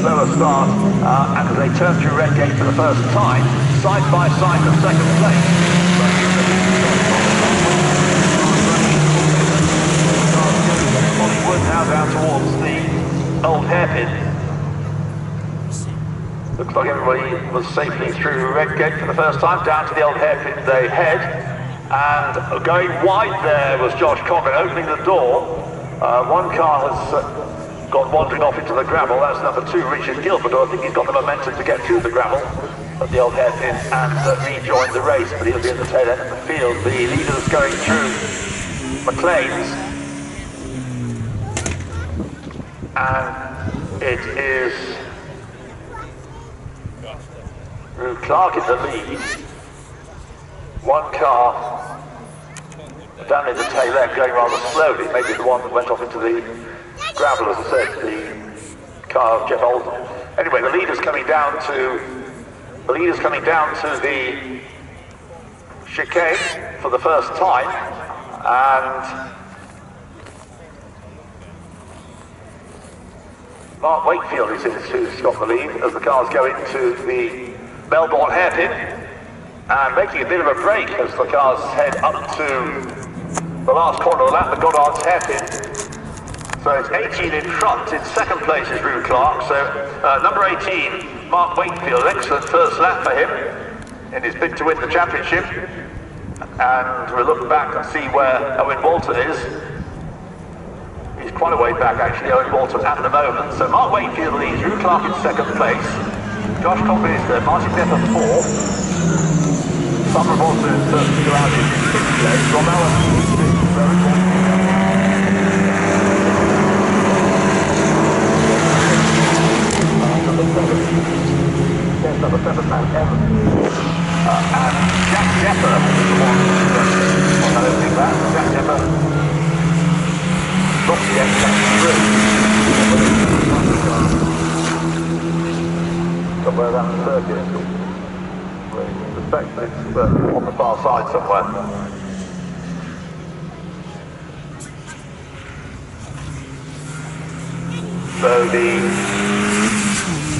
slower start, and as they turn through Red Gate for the first time, side by side for second place. Hollywood now down towards the old hairpin. Looks like everybody was safely through Red Gate for the first time. Down to the old hairpin they head. And going wide there was Josh Cochran opening the door. One car has gone wandering off into the gravel. That's number 2, Richard Gilbert. I think he's got the momentum to get through the gravel at the old hairpin and rejoin the race, but he'll be at the tail end of the field. The leaders going through McLean's. And it is Rue Clark in the lead. One car down in the tail end going rather slowly, maybe the one that went off into the gravel, as I said, the car of Jeff Oldham. Anyway, the leader's coming down to the chicane for the first time, and Mark Wakefield is who's got the lead as the cars go into the Melbourne hairpin and making a bit of a break as the cars head up to the last corner of the lap, the Goddard's hairpin. So it's 18 in front. In second place is Rue Clark. So number 18, Mark Wakefield, excellent first lap for him in his bid to win the championship. And we'll look back and see where Owen Walton is. He's quite a way back actually, Owen Walton at the moment. So Mark Wakefield leads, Rue Clark in second place. Josh Cochran is there, Martin Pepper 4. Summer Walton is still out in 6th place. Rob Allen number 7, Matt Evans. And Jack Depper is the one I don't think that. Jack Depper dropped the X somewhere around the circuit. I suspect it's on the far side somewhere. So the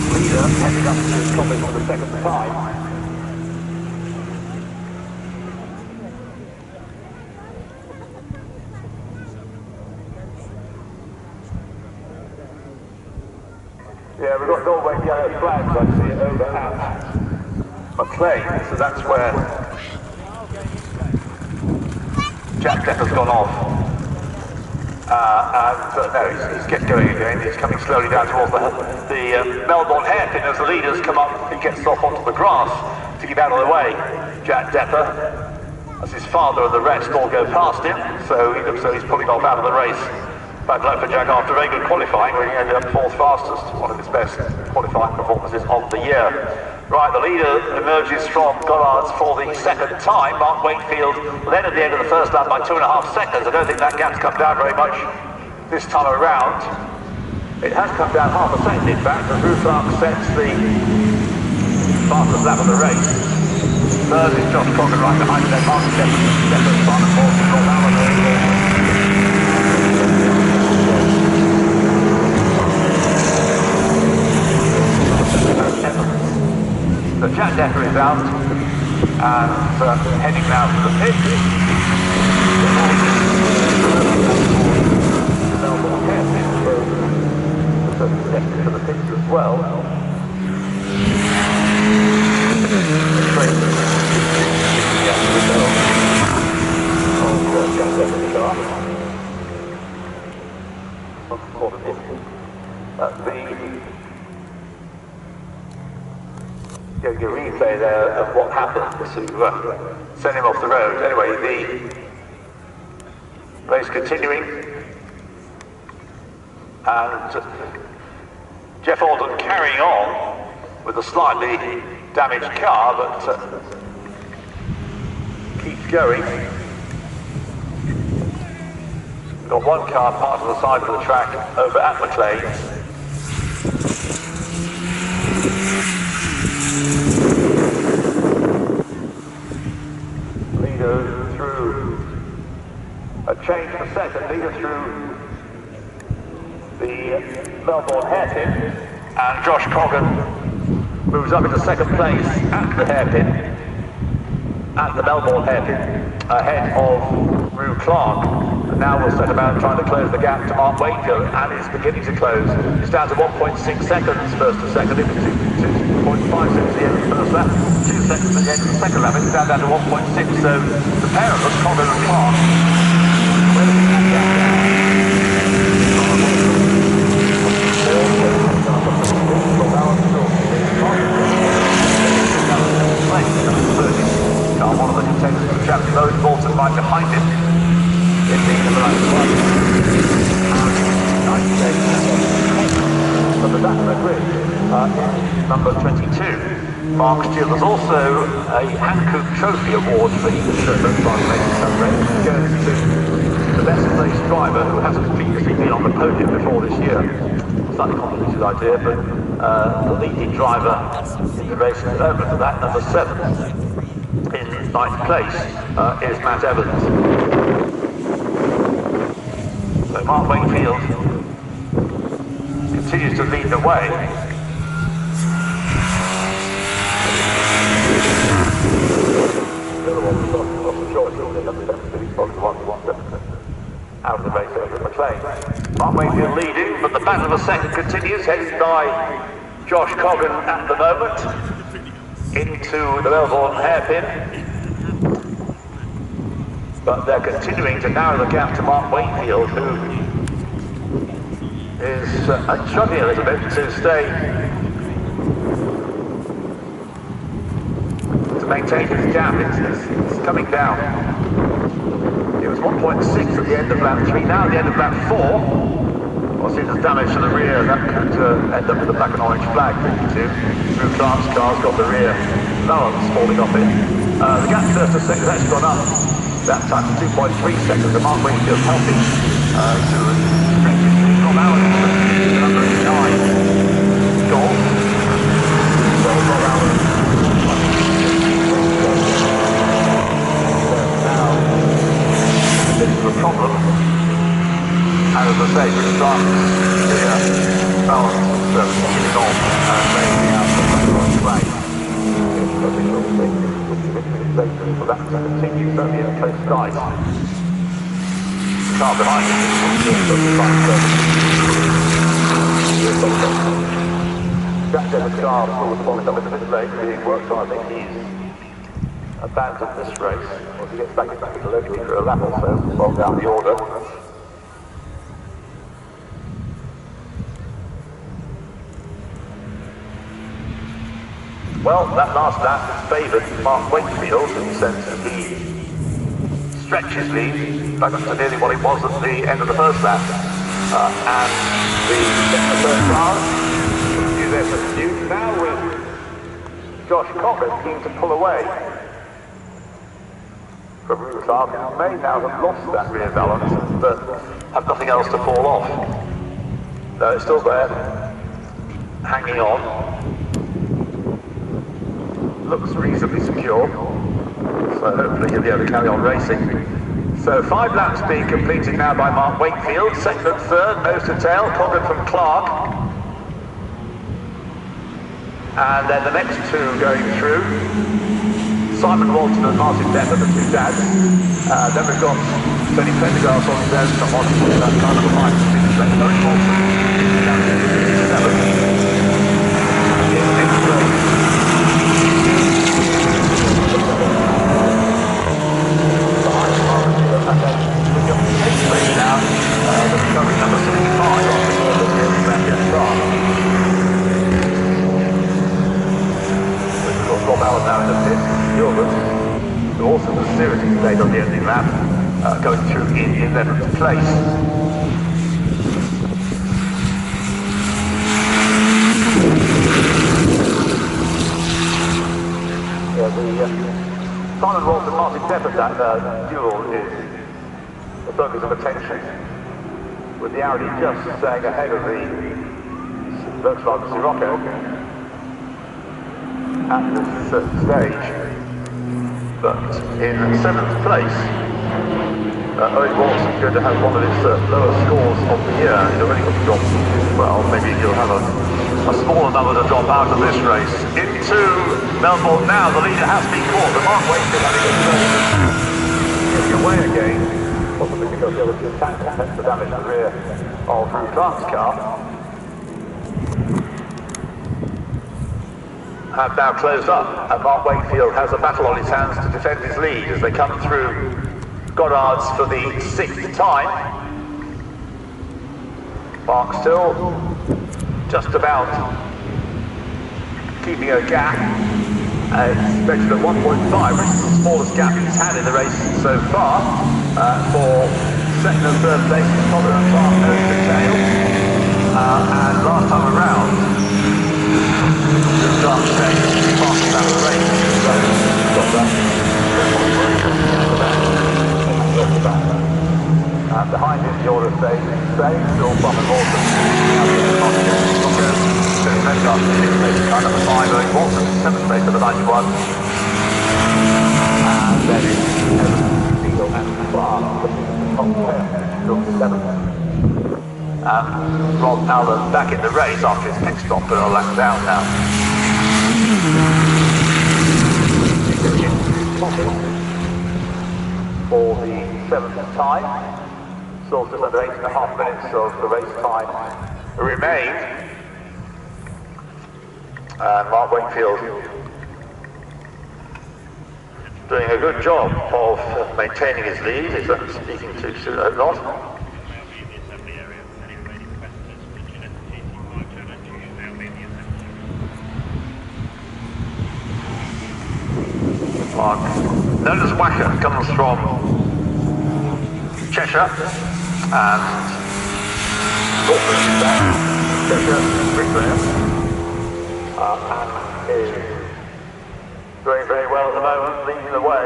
leader heading up to the topic for the second time. Yeah, we've got Norway yellow flags, I see, over at McLean, so that's where Jack Depper's gone off. No, he's getting going again. He's coming slowly down towards the Melbourne hairpin as the leaders come up. He gets off onto the grass to get out of the way. Jack Depper, as his father and the rest all go past him, so he looks like he's pulling off out of the race. Bad luck for Jack after very good qualifying, where he ended up 4th fastest, one of his best qualifying performances of the year. Right, the leader emerges from Gollards for the second time. Mark Wakefield led at the end of the first lap by 2.5 seconds. I don't think that gap's come down very much this time around. It has come down half a second, in fact, as Rue Clark sets the fastest lap of the race. Third is Josh Cochran right behind him, then Martin Depper, Simon Morton, Rob Allen. So Jack Depper is out and heading now to the pit. To the pits as well. Getting a replay there of what happened to send him off the road. Anyway, the race continuing, and Jeff Oldham carrying on with a slightly damaged car, but keeps going. We've got one car parked on the side of the track over at McLean. Leader through a change for second, leader through the Melbourne hairpin, And Josh Coggan moves up into second place at the hairpin, at the Melbourne hairpin, ahead of Rue Clark. And now we'll set about trying to close the gap to Mark Wakefield, and it's beginning to close. It's down to 1.6 seconds first to second, it was 2.5 seconds at the end of the first lap, 2 seconds at the end of the second lap, it's down to 1.6, so the pair of them, Coggan and Clark, one of the contenders for Champions Lowe's Bolton right behind him in the number 91. But the back of the grid is number 22, Mark Steele. There's also a Hankook Trophy Award for each of those five races that race, which goes to the best placed driver who hasn't previously been on the podium before this year. Slightly complicated idea, but the leading driver in the race at the moment for that, number 7. In ninth place is Matt Evans. So Mark Wakefield continues to lead the way. Out of the race over McLean. Mark Wakefield leading, but the battle of a second continues, headed by Josh Coggan at the moment. Into the Melbourne hairpin, but they're continuing to narrow the gap to Mark Wakefield, who is struggling a little bit to stay, to maintain his gap. It's coming down. It was 1.6 at the end of lap 3, now at the end of lap 4. Well, see, there's damage to the rear, that could end up with a black and orange flag, 52. Drew Clark's car's got the rear balance falling off it. The gap first to second has gone up. That time to 2.3 seconds, and Mark Wakefield's helping to stretch his lead from Allen to number 9. Goal. So Rob Allen. Now, this is a problem. And as I say, Drew Clark's rear balance is giving off and making out the black and orange flag. For that to continue, certainly in a close dive. The car behind Jack Dennis' car was falling up into this race, being worked on. I think he's abandoned this race. Once he gets back into locally for a lap or so, well down the order. Well, that last lap favoured Mark Wakefield in the sense that he stretched his lead back up to nearly what it was at the end of the first lap. And the second and third cars continue their pursuit. Now with Josh Coggan keen to pull away from Rue Clark, who may now have lost that rear balance, but have nothing else to fall off. Though it's still there, hanging on. Looks reasonably secure, so hopefully he'll be able to carry on racing. So 5 laps being completed now by Mark Wakefield, second and third, nose to tail, Coggan from Clark. And then the next two going through, Simon Walton and Martin Depp, the two dads. Then we've got Tony Prendergast on his own, not on that kind of a fight between Tony Walton down to 57. Also the series stayed on the ending lap, going through in 11th place. Yeah, the Simon Walton Martin Depp that duel is the focus of attention, with the Audi just staying ahead of the Volkswagen Sirocco at this stage. But in 7th place Owen Watson's going to have one of his lower scores of the year. He's already got to drop, well, maybe he'll have a smaller number to drop out of this race. Into Melbourne now, the leader has been caught. The Mark Wakefield having getting away again, possibly because the other two tanks tend to damage the rear of Drew Clark's car. Have now closed up, and Mark Wakefield has a battle on his hands to defend his lead as they come through Goddard's for the 6th time. Mark still just about keeping a gap, expected at 1.5, which is the smallest gap he's had in the race so far. For second and third place, Connor and Clark nose to tail, and last time around, Clark said fastest out of the race, so got that. Behind him, the order stays still from the Walton. Medgard, 6th place, car number 5, Owen Walton, 7th place of the 91. And then it's Evan, and Clark, top 10, still 7th. Rob Allen back in the race after his pit stop, but a lap down now. For the 7th time. Still just under 8.5 minutes of the race time remain. And Mark Wakefield doing a good job of maintaining his lead. Is that speaking too soon? I hope not. Mark, known as Wacker, comes from Cheshire, and Dortmund is back. Cheshire, bricklayer, and is doing very well at the moment, leading the way.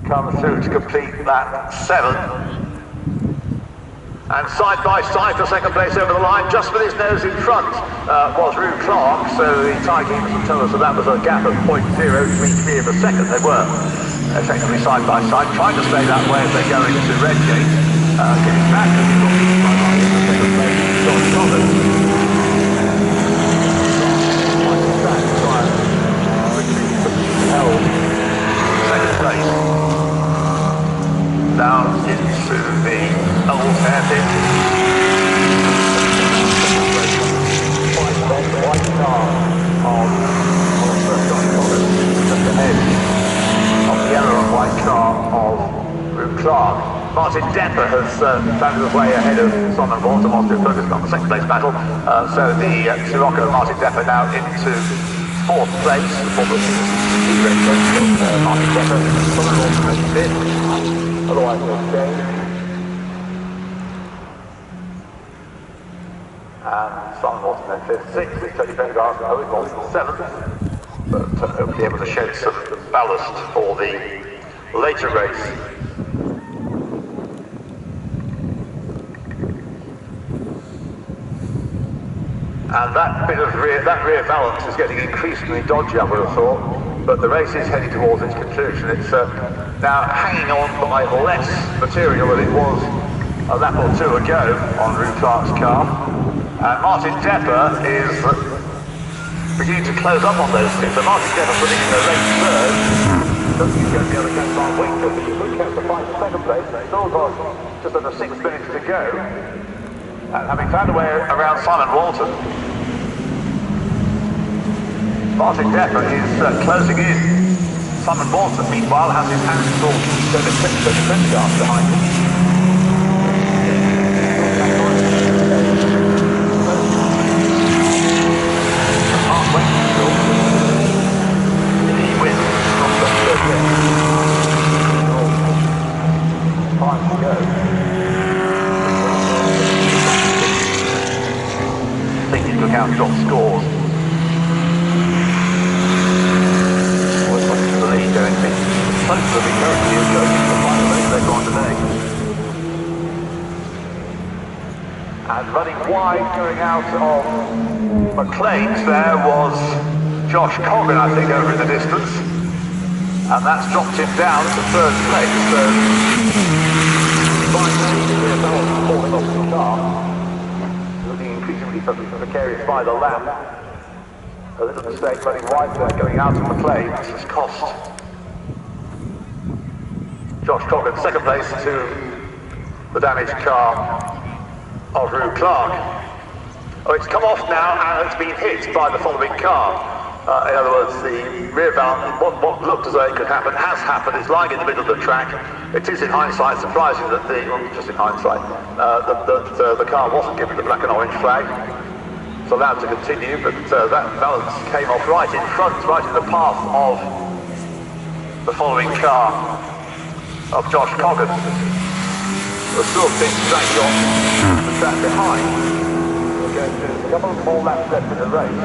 Comes through to complete that 7th. And side by side for second place over the line, just with his nose in front, was Drew Clark. So the timekeepers will tell us that was a gap of 0.033 of a second. They were effectively side by side, trying to stay that way as they go into Redgate. Getting back as he's looking by line in the second place, John Thomas. Held second place. Down into the old hairpin. White car of John Thomas just ahead of the yellow and white car of Drew Clark. Martin Depper has found his way ahead of Simon Walton, Austria Ferguson on the second place battle. So the Sirocco Martin Depper now into 4th place. The former Martin Depper, Simon Walton in 5th. Otherwise, okay. And Simon Walton then 5th, 6th, Tony Bengard, Owen Walton 7th. But hopefully able to shed some ballast for the later race. And that rear balance is getting increasingly dodgy, I would have thought. But the race is heading towards its conclusion. It's now hanging on by less material than it was a lap or two ago on Drew Clark's car. And Martin Depper is beginning to close up on those two. So Martin Depper putting in a late third. Doesn't think he's going to be able to catch Mark Wakefield, but he could catch the fight in second place. Still got just under 6 minutes to go. And having found a way around Simon Walton, Martin Depper is closing in. Simon Walton, meanwhile, has his hands full to the Bengard behind him. Mark Wakefield, he wins from the third time to go. Taking into account drop scores. The lead going to be close to the currently is going into the final race later on today. And running wide going out of McLean's there was Josh Coggan, I think, over in the distance. And that's dropped him down to third place. So, finally, the balance falling off the car. Looking increasingly precarious by the lap. A little mistake running wide there, going out of McLean. This has cost Josh Coggin second place to the damaged car of Rue Clark. Oh, it's come off now and it's been hit by the following car. In other words, the rear valve, what looked as though it could happen, has happened. It's lying in the middle of the track. It is in hindsight surprising that well, just in hindsight, that the car wasn't given the black and orange flag. It's allowed to continue, but that balance came off right in front, right in the path of the following car of Josh Coggin. There's still big drag on the track behind. There's a couple more laps left in the race,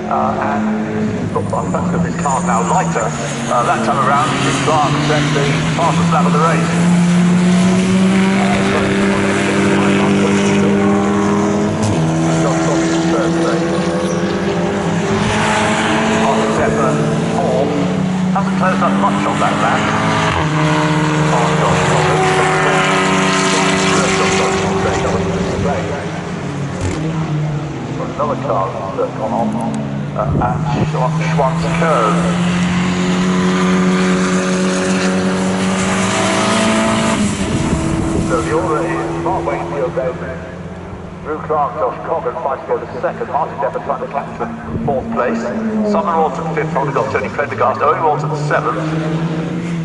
and looks like that's because this car's now lighter. That time around, Rue Clark set the fastest lap of the race. Hasn't closed up much on that lap. Another car that's gone on at Schwann's curve. So the order is Mark Wakefield then, Rue Clark, Josh Coggin fighting to go to second, Martin Deppert trying to capture fourth place, Summer Alton fifth, probably got Tony Prendergast, Owen Walton seventh,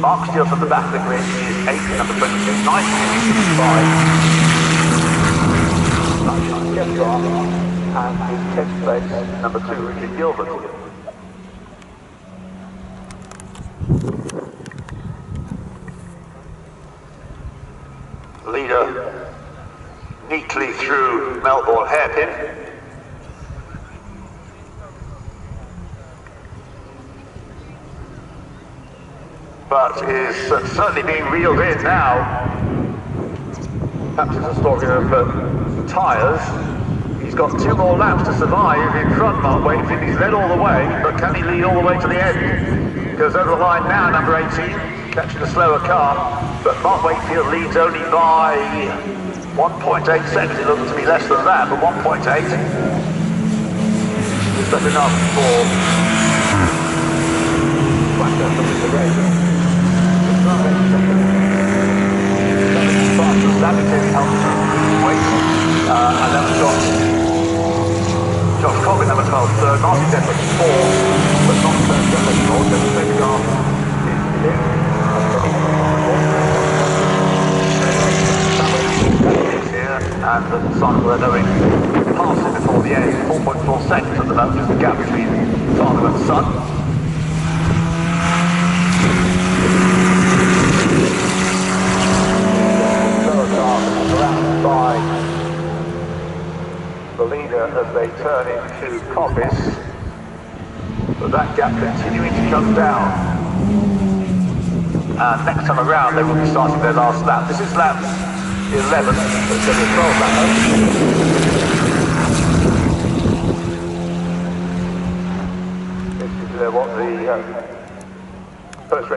Mark Steele from the back of the grid is eighth, number 26, 1965. And his 10th place, number 2, Richard Gilbert. Leader neatly through Melbourne hairpin. But is certainly being reeled in now. Perhaps it's a story of tyres. He's got 2 more laps to survive in front, Mark Wakefield. He's led all the way, but can he lead all the way to the end? Goes over the line now, number 18, catching a slower car, but Mark Wakefield leads only by 1.8 seconds. It looks to be less than that, but 1.8 is that enough for Blackburn to win the race. Sanitary helps wait, and then we've got Josh Coggin, number 12, third, Martin Deppert, fourth, but not third, Deppert, fourth, just Prendergast is here, and the Simon Lenowing passes before the end, 4.4 seconds at the moment, just the gap between father and son. Surrounded by the leader as they turn into Coppice, but that gap continuing to come down. And next time around they will be starting their last lap. This is lap 11, so it's going to be a 12 lap. This is what the